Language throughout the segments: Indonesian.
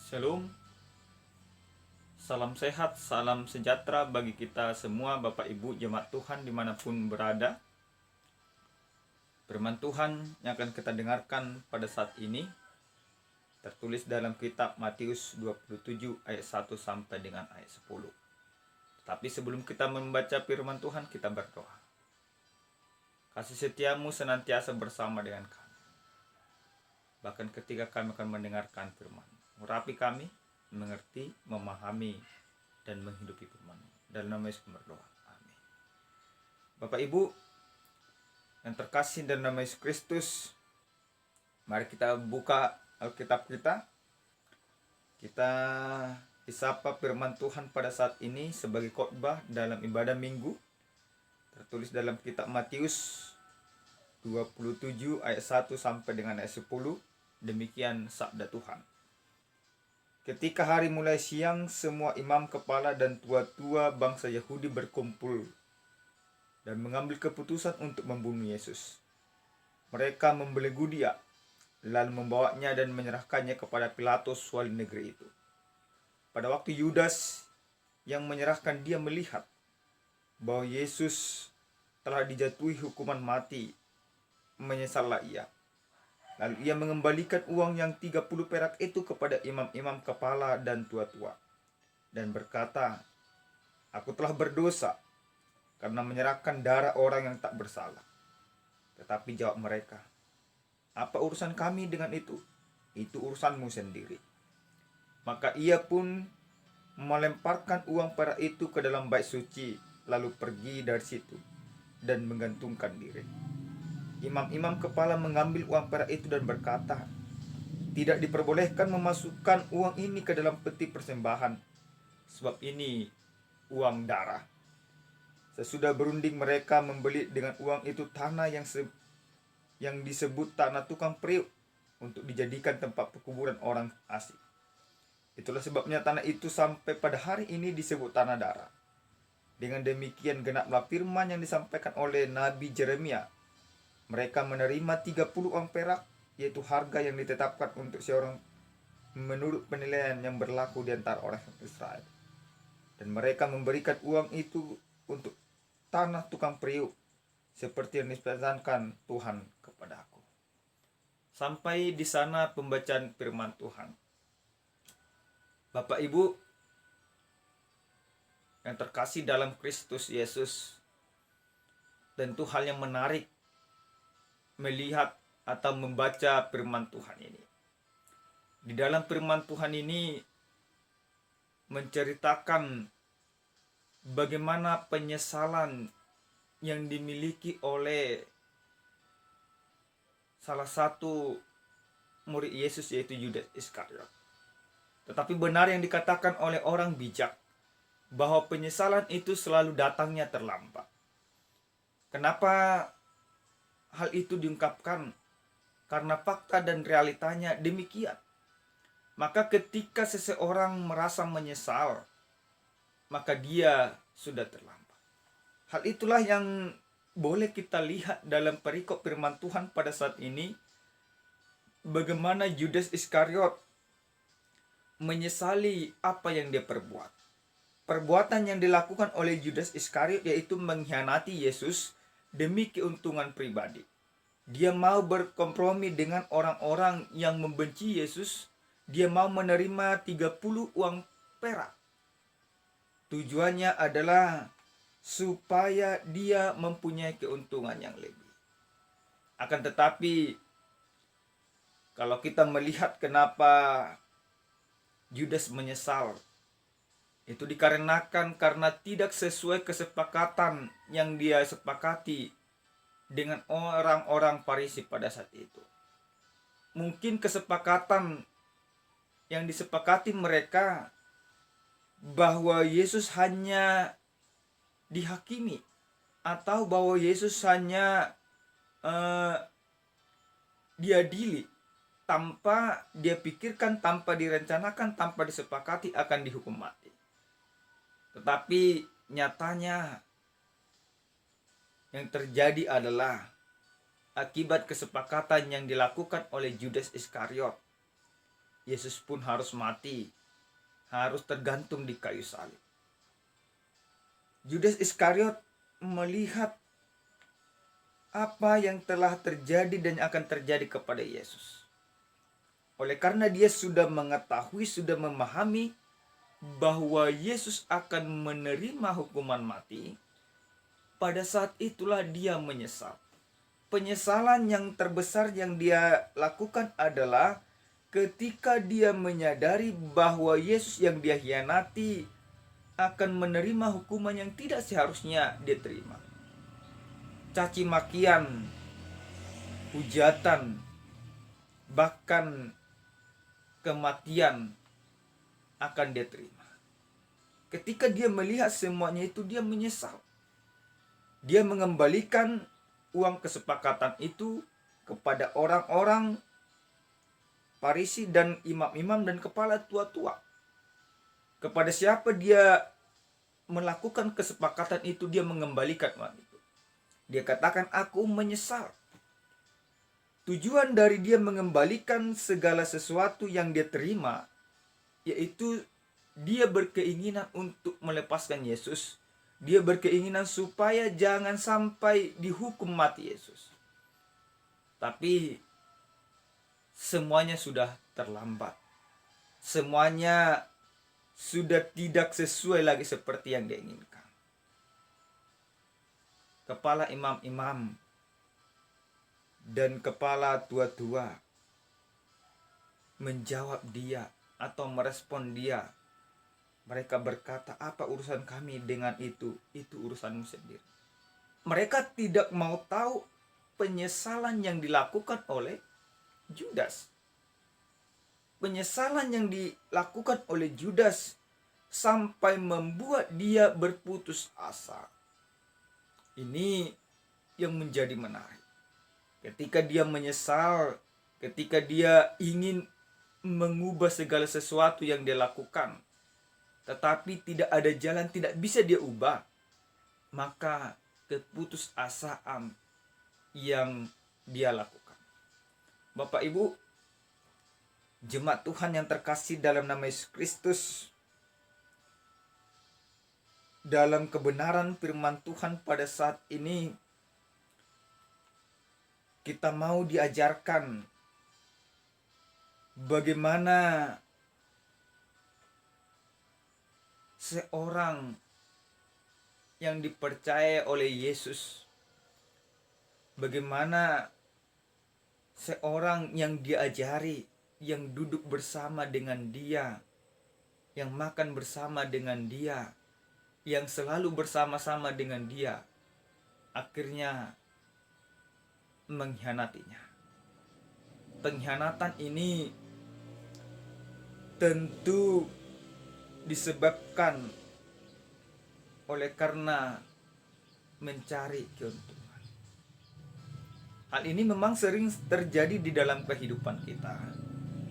Shalom, salam sehat, salam sejahtera bagi kita semua Bapak Ibu Jemaat Tuhan dimanapun berada. Firman Tuhan yang akan kita dengarkan pada saat ini tertulis dalam kitab Matius 27 ayat 1 sampai dengan ayat 10. Tapi sebelum kita membaca firman Tuhan, kita berdoa. Kasih setiamu senantiasa bersama dengan kami. Bahkan ketika kami akan mendengarkan firman, urapi kami, mengerti, memahami, dan menghidupi firman. Dalam nama Yesus berdoa. Amin. Bapak Ibu yang terkasih dalam nama Yesus Kristus, mari kita buka Alkitab kita. Kita disapa firman Tuhan pada saat ini sebagai khotbah dalam ibadah minggu. Tertulis dalam kitab Matius 27 ayat 1 sampai dengan ayat 10. Demikian sabda Tuhan. Ketika hari mulai siang, semua imam kepala dan tua-tua bangsa Yahudi berkumpul dan mengambil keputusan untuk membunuh Yesus. Mereka membelenggu dia, lalu membawanya dan menyerahkannya kepada Pilatus, wali negeri itu. Pada waktu Yudas yang menyerahkan dia melihat bahwa Yesus telah dijatuhi hukuman mati, menyesallah ia. Lalu ia mengembalikan uang yang 30 perak itu kepada imam-imam kepala dan tua-tua. Dan berkata, "Aku telah berdosa karena menyerahkan darah orang yang tak bersalah." Tetapi jawab mereka, "Apa urusan kami dengan itu? Itu urusanmu sendiri." Maka ia pun melemparkan uang perak itu ke dalam bait suci, lalu pergi dari situ dan menggantungkan diri. Imam-imam kepala mengambil uang perak itu dan berkata, "Tidak diperbolehkan memasukkan uang ini ke dalam peti persembahan, sebab ini uang darah." Sesudah berunding, mereka membeli dengan uang itu tanah yang disebut tanah tukang periuk untuk dijadikan tempat pekuburan orang asing. Itulah sebabnya tanah itu sampai pada hari ini disebut tanah darah. Dengan demikian genaplah firman yang disampaikan oleh Nabi Yeremia. Mereka menerima 30 uang perak, yaitu harga yang ditetapkan untuk seorang menurut penilaian yang berlaku di antara orang Israel. Dan mereka memberikan uang itu untuk tanah tukang periuk, seperti yang dipesankan Tuhan kepada aku. Sampai di sana pembacaan firman Tuhan. Bapak Ibu yang terkasih dalam Kristus Yesus, tentu hal yang menarik melihat atau membaca firman Tuhan ini. Di dalam firman Tuhan ini menceritakan bagaimana penyesalan yang dimiliki oleh salah satu murid Yesus, yaitu Yudas Iskariot. Tetapi benar yang dikatakan oleh orang bijak, bahwa penyesalan itu selalu datangnya terlambat. Kenapa hal itu diungkapkan? Karena fakta dan realitanya demikian. Maka ketika seseorang merasa menyesal, maka dia sudah terlambat. Hal itulah yang boleh kita lihat dalam perikop firman Tuhan pada saat ini. Bagaimana Yudas Iskariot menyesali apa yang dia perbuat. Perbuatan yang dilakukan oleh Yudas Iskariot yaitu mengkhianati Yesus demi keuntungan pribadi. Dia mau berkompromi dengan orang-orang yang membenci Yesus. Dia mau menerima 30 uang perak. Tujuannya adalah supaya dia mempunyai keuntungan yang lebih. Akan tetapi, kalau kita melihat kenapa Yudas menyesal, itu dikarenakan karena tidak sesuai kesepakatan yang dia sepakati dengan orang-orang Farisi pada saat itu. Mungkin kesepakatan yang disepakati mereka bahwa Yesus hanya dihakimi, atau bahwa Yesus hanya diadili tanpa dia pikirkan, tanpa direncanakan, tanpa disepakati akan dihukum mati. Tetapi nyatanya yang terjadi adalah akibat kesepakatan yang dilakukan oleh Yudas Iskariot, Yesus pun harus mati, harus tergantung di kayu salib. Judas Iskariot melihat apa yang telah terjadi dan akan terjadi kepada Yesus. Oleh karena dia sudah mengetahui, sudah memahami bahwa Yesus akan menerima hukuman mati, pada saat itulah dia menyesal. Penyesalan yang terbesar yang dia lakukan adalah ketika dia menyadari bahwa Yesus yang dia hianati akan menerima hukuman yang tidak seharusnya dia terima. Caci makian, hujatan, bahkan kematian akan dia terima. Ketika dia melihat semuanya itu, dia menyesal. Dia mengembalikan uang kesepakatan itu kepada orang-orang Farisi dan imam-imam dan kepala tua-tua. Kepada siapa dia melakukan kesepakatan itu, dia mengembalikan uang itu. Dia katakan, aku menyesal. Tujuan dari dia mengembalikan segala sesuatu yang dia terima, yaitu dia berkeinginan untuk melepaskan Yesus. Dia berkeinginan supaya jangan sampai dihukum mati Yesus. Tapi semuanya sudah terlambat. Semuanya sudah tidak sesuai lagi seperti yang dia inginkan. Kepala imam-imam dan kepala tua-tua menjawab dia atau merespon dia. Mereka berkata, apa urusan kami dengan itu? Itu urusanmu sendiri. Mereka tidak mau tahu penyesalan yang dilakukan oleh Judas. Penyesalan yang dilakukan oleh Judas sampai membuat dia berputus asa. Ini yang menjadi menarik. Ketika dia menyesal, ketika dia ingin mengubah segala sesuatu yang dia lakukan, tetapi tidak ada jalan, tidak bisa dia ubah, maka keputusasaan yang dia lakukan. Bapak Ibu, jemaat Tuhan yang terkasih dalam nama Yesus Kristus, dalam kebenaran firman Tuhan pada saat ini, kita mau diajarkan bagaimana seorang yang dipercaya oleh Yesus, bagaimana seorang yang diajari, yang duduk bersama dengan dia, yang makan bersama dengan dia, yang selalu bersama-sama dengan dia, akhirnya mengkhianatinya. Pengkhianatan ini tentu disebabkan oleh karena mencari keuntungan. Hal ini memang sering terjadi di dalam kehidupan kita.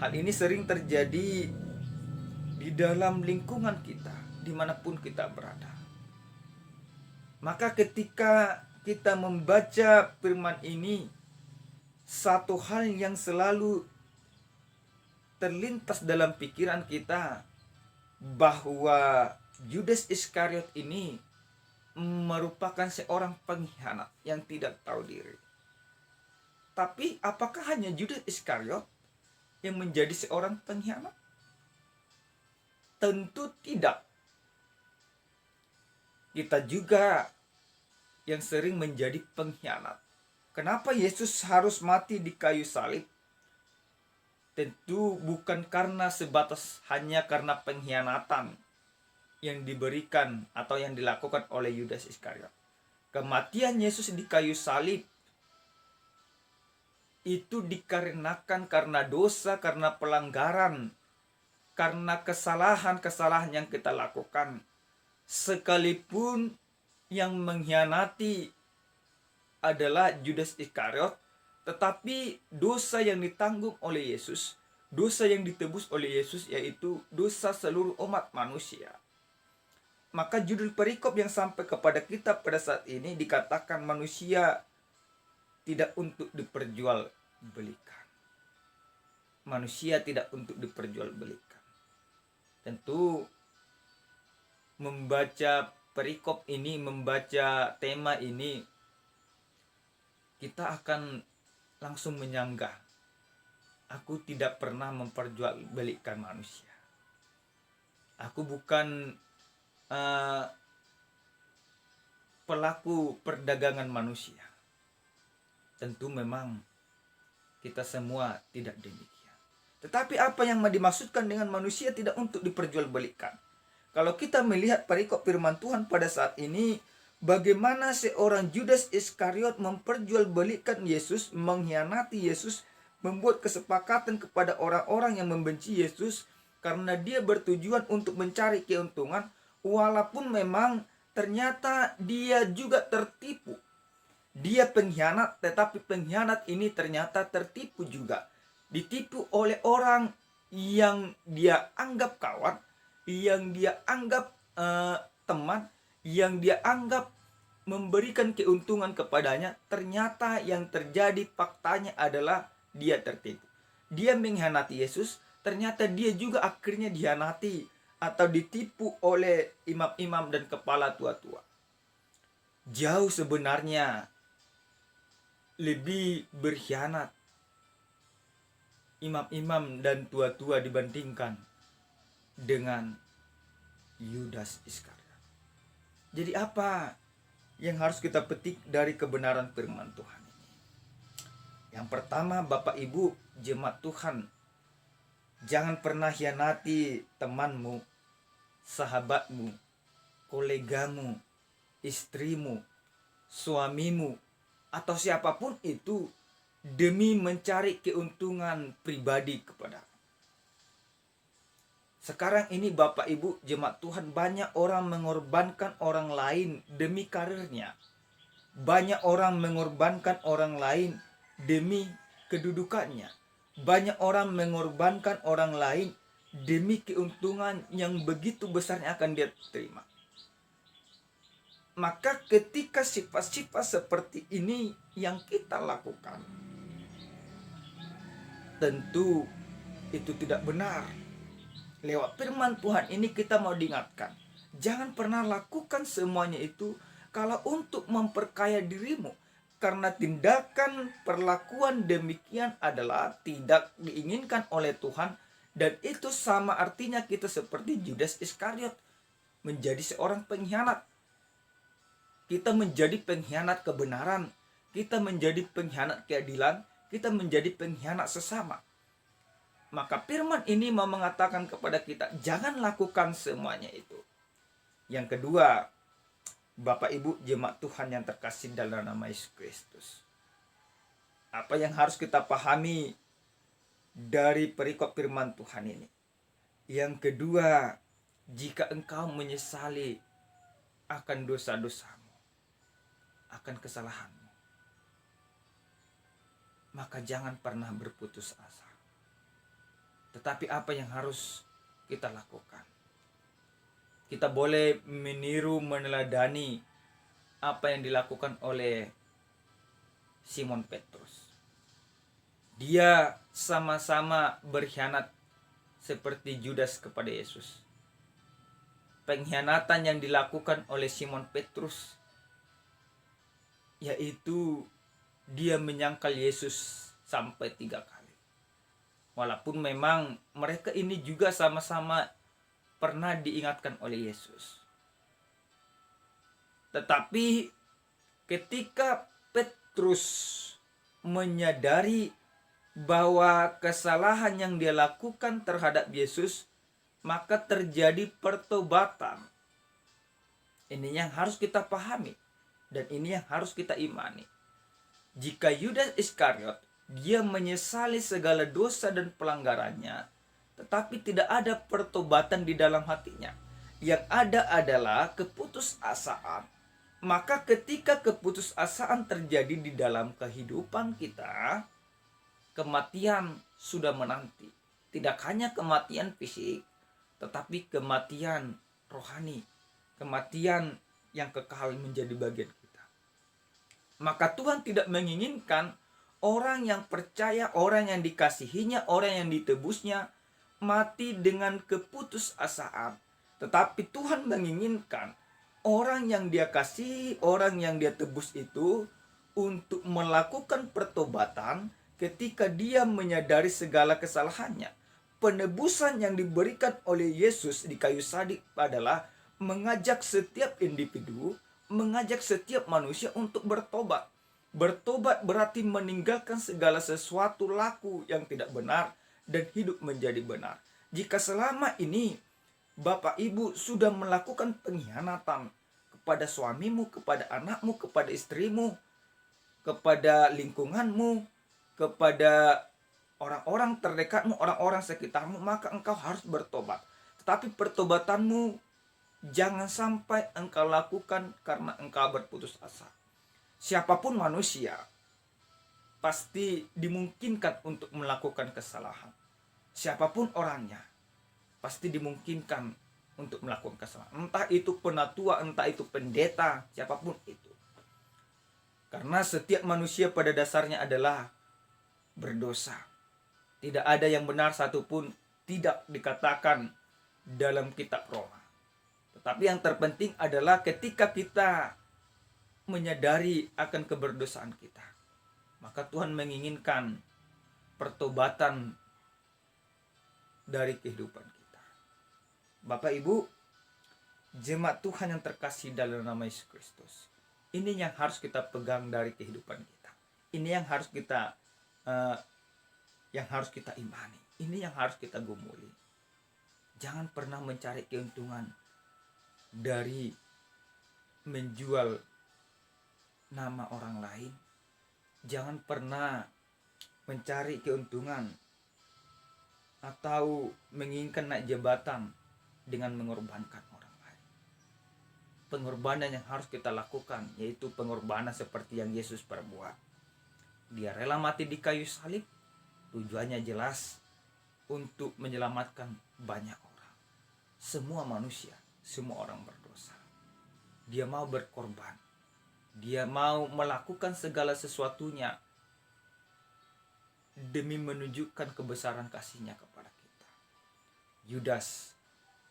Hal ini sering terjadi di dalam lingkungan kita, dimanapun kita berada. Maka ketika kita membaca firman ini, satu hal yang selalu terlintas dalam pikiran kita, bahwa Judas Iskariot ini merupakan seorang pengkhianat yang tidak tahu diri. Tapi apakah hanya Judas Iskariot yang menjadi seorang pengkhianat? Tentu tidak. Kita juga yang sering menjadi pengkhianat. Kenapa Yesus harus mati di kayu salib? Tentu bukan karena sebatas hanya karena pengkhianatan yang diberikan atau yang dilakukan oleh Judas Iskariot. Kematian Yesus di kayu salib itu dikarenakan karena dosa, karena pelanggaran, karena kesalahan-kesalahan yang kita lakukan. Sekalipun yang mengkhianati adalah Judas Iskariot, tetapi dosa yang ditanggung oleh Yesus, dosa yang ditebus oleh Yesus, yaitu dosa seluruh umat manusia. Maka judul perikop yang sampai kepada kita pada saat ini dikatakan manusia tidak untuk diperjualbelikan. manusia tidak untuk diperjualbelikan. Tentu membaca perikop ini, membaca tema ini, kita akan langsung menyanggah, aku tidak pernah memperjualbelikan manusia. Aku bukan pelaku perdagangan manusia. Tentu memang kita semua tidak demikian. Tetapi apa yang dimaksudkan dengan manusia tidak untuk diperjualbelikan? Kalau kita melihat perikop firman Tuhan pada saat ini, bagaimana seorang Judas Iskariot memperjualbelikan Yesus, mengkhianati Yesus, membuat kesepakatan kepada orang-orang yang membenci Yesus karena dia bertujuan untuk mencari keuntungan, walaupun memang ternyata dia juga tertipu. Dia pengkhianat, tetapi pengkhianat ini ternyata tertipu juga. Ditipu oleh orang yang dia anggap kawan, yang dia anggap teman, yang dia anggap memberikan keuntungan kepadanya. Ternyata yang terjadi faktanya adalah dia tertipu. Dia mengkhianati Yesus, ternyata dia juga akhirnya dikhianati atau ditipu oleh imam-imam dan kepala tua-tua. Jauh sebenarnya lebih berkhianat imam-imam dan tua-tua dibandingkan dengan Yudas Iskariot. Jadi apa yang harus kita petik dari kebenaran firman Tuhan ini? Yang pertama, Bapak Ibu jemaat Tuhan, jangan pernah hianati temanmu, sahabatmu, kolegamu, istrimu, suamimu, atau siapapun itu demi mencari keuntungan pribadi kepada. Sekarang ini Bapak Ibu jemaat Tuhan, banyak orang mengorbankan orang lain demi karirnya. Banyak orang mengorbankan orang lain demi kedudukannya. Banyak orang mengorbankan orang lain demi keuntungan yang begitu besarnya akan dia terima. Maka ketika sifat-sifat seperti ini yang kita lakukan, tentu itu tidak benar. Lewat firman Tuhan ini kita mau diingatkan, jangan pernah lakukan semuanya itu kalau untuk memperkaya dirimu. Karena tindakan perlakuan demikian adalah tidak diinginkan oleh Tuhan. Dan itu sama artinya kita seperti Judas Iskariot, menjadi seorang pengkhianat. Kita menjadi pengkhianat kebenaran, kita menjadi pengkhianat keadilan, kita menjadi pengkhianat sesama. Maka firman ini mau mengatakan kepada kita, jangan lakukan semuanya itu. Yang kedua, Bapak Ibu jemaat Tuhan yang terkasih dalam nama Yesus Kristus, apa yang harus kita pahami dari perikop firman Tuhan ini? Yang kedua, jika engkau menyesali akan dosa-dosamu, akan kesalahanmu, maka jangan pernah berputus asa. Tetapi apa yang harus kita lakukan? Kita boleh meniru, meneladani apa yang dilakukan oleh Simon Petrus. Dia sama-sama berkhianat seperti Judas kepada Yesus. Pengkhianatan yang dilakukan oleh Simon Petrus yaitu dia menyangkal Yesus sampai 3 kali. Walaupun memang mereka ini juga sama-sama pernah diingatkan oleh Yesus. Tetapi ketika Petrus menyadari bahwa kesalahan yang dia lakukan terhadap Yesus, maka terjadi pertobatan. Ini yang harus kita pahami. Dan ini yang harus kita imani. Jika Yudas Iskariot, dia menyesali segala dosa dan pelanggarannya, tetapi tidak ada pertobatan di dalam hatinya. Yang ada adalah keputusasaan. Maka ketika keputusasaan terjadi di dalam kehidupan kita, kematian sudah menanti. Tidak hanya kematian fisik, tetapi kematian rohani. Kematian yang kekal menjadi bagian kita. Maka Tuhan tidak menginginkan Orang yang percaya, orang yang dikasihinya, orang yang ditebusnya mati dengan keputusasaan. Tetapi Tuhan menginginkan orang yang dia kasihi, orang yang dia tebus itu untuk melakukan pertobatan ketika dia menyadari segala kesalahannya. Penebusan yang diberikan oleh Yesus di kayu salib adalah mengajak setiap individu, mengajak setiap manusia untuk bertobat. Bertobat berarti meninggalkan segala sesuatu laku yang tidak benar dan hidup menjadi benar. Jika selama ini Bapak Ibu sudah melakukan pengkhianatan kepada suamimu, kepada anakmu, kepada istrimu, kepada lingkunganmu, kepada orang-orang terdekatmu, orang-orang sekitarmu, maka engkau harus bertobat. Tetapi pertobatanmu jangan sampai engkau lakukan karena engkau berputus asa. Siapapun manusia pasti dimungkinkan untuk melakukan kesalahan. Siapapun orangnya pasti dimungkinkan untuk melakukan kesalahan. Entah itu penatua, entah itu pendeta, siapapun itu. Karena setiap manusia pada dasarnya adalah berdosa. Tidak ada yang benar satupun, tidak dikatakan dalam kitab Roma. Tetapi yang terpenting adalah ketika kita menyadari akan keberdosaan kita, maka Tuhan menginginkan pertobatan dari kehidupan kita. Bapak Ibu, jemaat Tuhan yang terkasih dalam nama Yesus Kristus, ini yang harus kita pegang dari kehidupan kita. Ini yang harus kita imani. Ini yang harus kita gumuli. Jangan pernah mencari keuntungan dari menjual nama orang lain. Jangan pernah mencari keuntungan atau menginginkan naik jabatan dengan mengorbankan orang lain. Pengorbanan yang harus kita lakukan yaitu pengorbanan seperti yang Yesus perbuat. Dia rela mati di kayu salib, tujuannya jelas untuk menyelamatkan banyak orang. Semua manusia, semua orang berdosa. Dia mau berkorban. Dia mau melakukan segala sesuatunya demi menunjukkan kebesaran kasih-Nya kepada kita. Yudas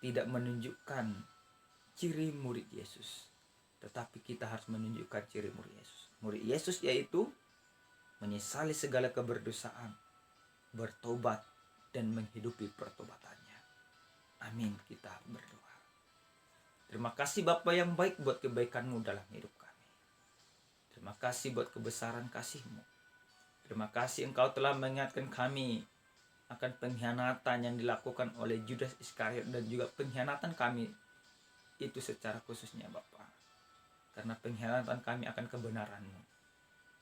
tidak menunjukkan ciri murid Yesus, tetapi kita harus menunjukkan ciri murid Yesus. Murid Yesus yaitu menyesali segala keberdosaan, bertobat, dan menghidupi pertobatannya. Amin, kita berdoa. Terima kasih Bapa yang baik buat kebaikan-Mu dalam hidup kami. Terima kasih buat kebesaran kasih-Mu. Terima kasih Engkau telah mengingatkan kami akan pengkhianatan yang dilakukan oleh Judas Iskariot dan juga pengkhianatan kami itu secara khususnya Bapa. Karena pengkhianatan kami akan kebenaran-Mu,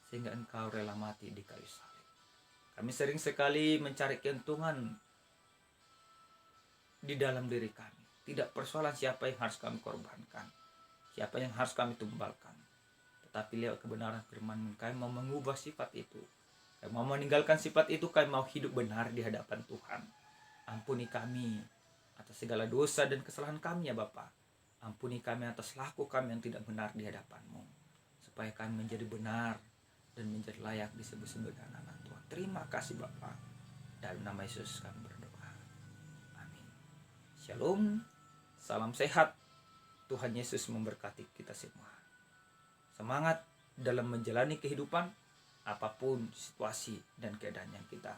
sehingga Engkau rela mati di kayu salib. Kami sering sekali mencari keuntungan di dalam diri kami. Tidak persoalan siapa yang harus kami korbankan, siapa yang harus kami tumbalkan. Tetapi lewat kebenaran firman-Mu, kami mau mengubah sifat itu. Kami mau meninggalkan sifat itu, kami mau hidup benar di hadapan Tuhan. Ampuni kami atas segala dosa dan kesalahan kami ya Bapa. Ampuni kami atas laku kami yang tidak benar di hadapan-Mu, supaya kami menjadi benar dan menjadi layak disebut sebagai anak Tuhan. Terima kasih Bapa. Dalam nama Yesus kami berdoa. Amin. Shalom. Salam sehat. Tuhan Yesus memberkati kita semua. Semangat dalam menjalani kehidupan apapun situasi dan keadaan yang kita